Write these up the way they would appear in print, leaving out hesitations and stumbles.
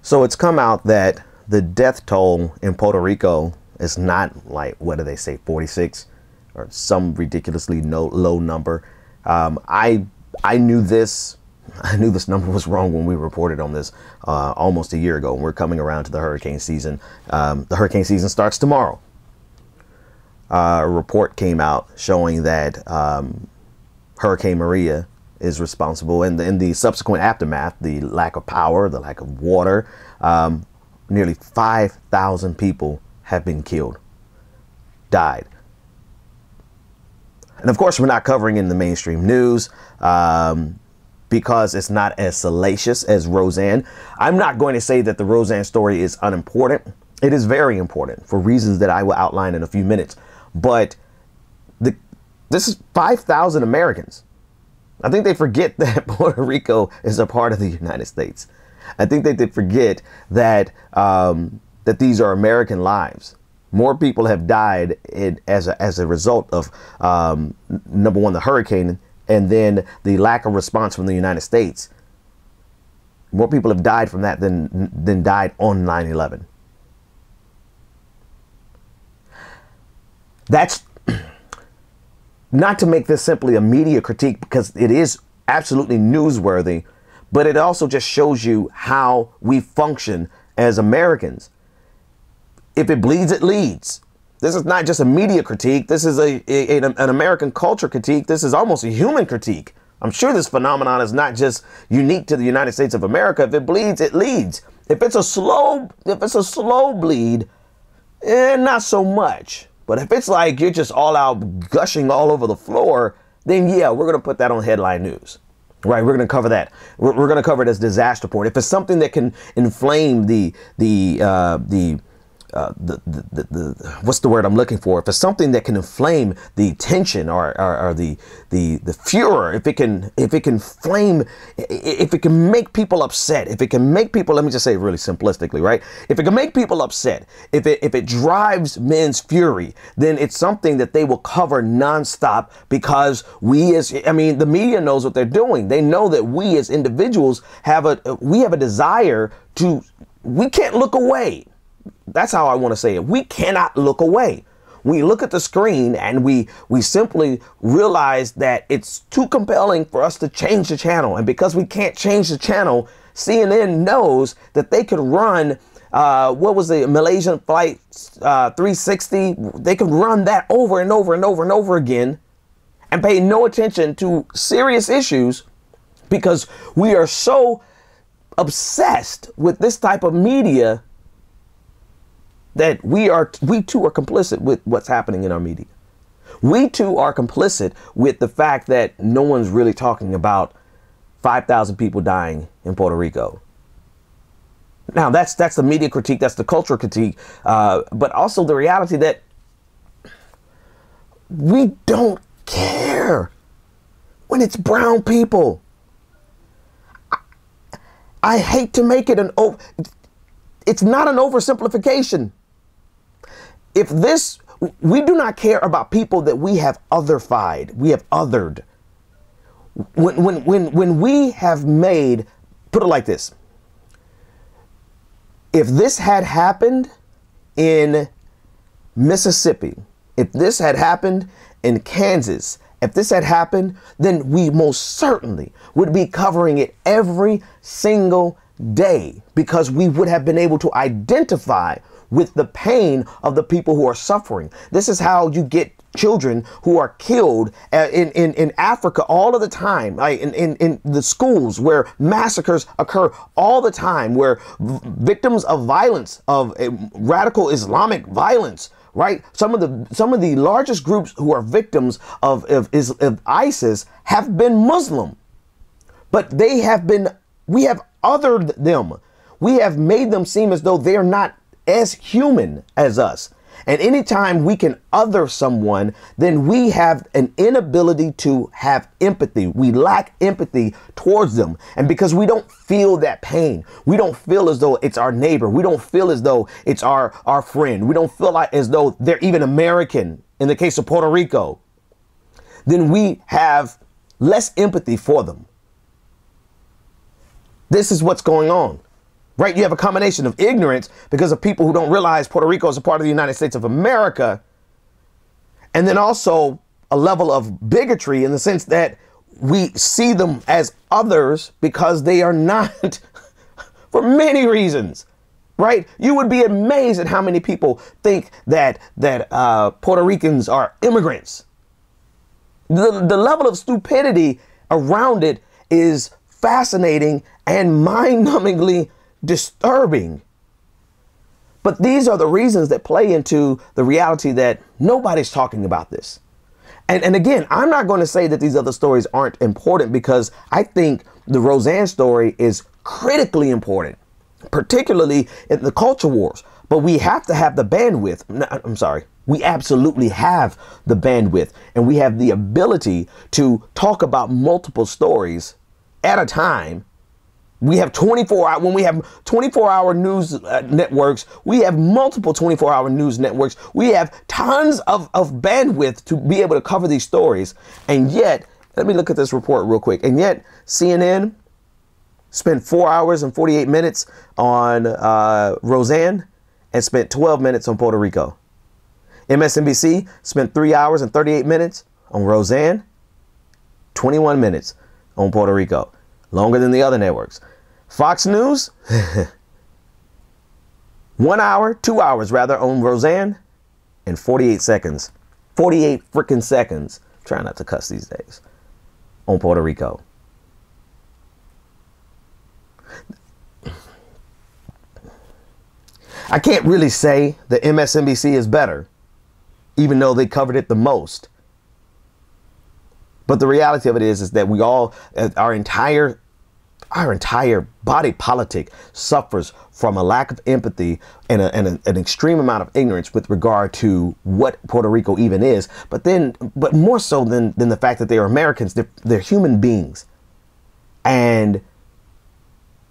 So it's come out that the death toll in Puerto Rico is not like, what do they say, 46 or some ridiculously low number. I knew this. I knew this number was wrong when we reported on this almost a year ago. And we're coming around to the hurricane season. The hurricane season starts tomorrow. A report came out showing that Hurricane Maria is responsible, and in the subsequent aftermath, the lack of power, the lack of water, nearly 5,000 people have been killed, died. And of course, we're not covering in the mainstream news because it's not as salacious as Roseanne. I'm not going to say that the Roseanne story is unimportant. It is very important for reasons that I will outline in a few minutes. But this is 5,000 Americans. I think they forget that Puerto Rico is a part of the United States. I think they forget that that these are American lives. More people have died as a result of number one, the hurricane, and then the lack of response from the United States. More people have died from that than died on 9/11. That's not to make this simply a media critique, because it is absolutely newsworthy, but it also just shows you how we function as Americans. If it bleeds, it leads. This is not just a media critique. This is an American culture critique. This is almost a human critique. I'm sure this phenomenon is not just unique to the United States of America. If it bleeds, it leads. If it's a slow bleed, not so much. But if it's like you're just all out gushing all over the floor, then yeah, we're going to put that on headline news. Right, we're going to cover that. We're going to cover it as disaster report. If it's something that can inflame what's the word I'm looking for? If it's something that can inflame the tension or the furor, if it can flame, if it can make people upset, if it can make people, let me just say it really simplistically, right? If it can make people upset, if it drives men's fury, then it's something that they will cover nonstop, because the media knows what they're doing. They know that we as individuals have a desire to, we can't look away. That's how I want to say it. We cannot look away. We look at the screen and we simply realize that it's too compelling for us to change the channel. And because we can't change the channel, CNN knows that they could run, what was the Malaysian flight 360? They could run that over and over and over and over again and pay no attention to serious issues, because we are so obsessed with this type of media that we too are complicit with what's happening in our media. We too are complicit with the fact that no one's really talking about 5,000 people dying in Puerto Rico. Now that's the media critique, that's the cultural critique, but also the reality that we don't care when it's brown people. I hate to make it it's not an oversimplification. We do not care about people that we have othered. We have othered. When we have made, put it like this. If this had happened in Mississippi, if this had happened in Kansas, if this had happened, then we most certainly would be covering it every single day, because we would have been able to identify with the pain of the people who are suffering. This is how you get children who are killed in Africa all of the time, like in the schools where massacres occur all the time, where victims of violence, of radical Islamic violence, right? Some of the largest groups who are victims of ISIS have been Muslim, but we have othered them. We have made them seem as though they are not as human as us. And anytime we can other someone, then we have an inability to have empathy. We lack empathy towards them. And because we don't feel that pain, we don't feel as though it's our neighbor. We don't feel as though it's our friend. We don't feel like as though they're even American in the case of Puerto Rico. Then we have less empathy for them. This is what's going on. right? You have a combination of ignorance because of people who don't realize Puerto Rico is a part of the United States of America. And then also a level of bigotry in the sense that we see them as others because they are not for many reasons, right? You would be amazed at how many people think that Puerto Ricans are immigrants. The level of stupidity around it is fascinating and mind-numbingly disturbing. But these are the reasons that play into the reality that nobody's talking about this. And again, I'm not going to say that these other stories aren't important, because I think the Roseanne story is critically important, particularly in the culture wars. But we have to have the bandwidth. I'm sorry. We absolutely have the bandwidth, and we have the ability to talk about multiple stories at a time. We have 24-hour, when we have 24-hour news networks, we have multiple 24-hour news networks. We have tons of bandwidth to be able to cover these stories. And yet, let me look at this report real quick. And yet, CNN spent 4 hours and 48 minutes on Roseanne and spent 12 minutes on Puerto Rico. MSNBC spent 3 hours and 38 minutes on Roseanne, 21 minutes on Puerto Rico. Longer than the other networks. Fox News, 1 hour, 2 hours rather, on Roseanne, and 48 seconds. 48 freaking seconds. Try not to cuss these days. On Puerto Rico. I can't really say that MSNBC is better, even though they covered it the most. But the reality of it is that we all, our entire body politic suffers from a lack of empathy and an extreme amount of ignorance with regard to what Puerto Rico even is. But more so than the fact that they are Americans, they're human beings. And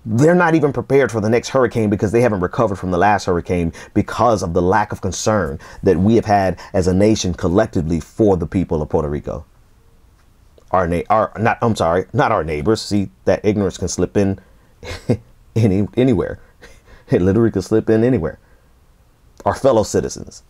they're not even prepared for the next hurricane because they haven't recovered from the last hurricane because of the lack of concern that we have had as a nation collectively for the people of Puerto Rico. Not our neighbors. See, that ignorance can slip in anywhere. It literally can slip in anywhere. Our fellow citizens.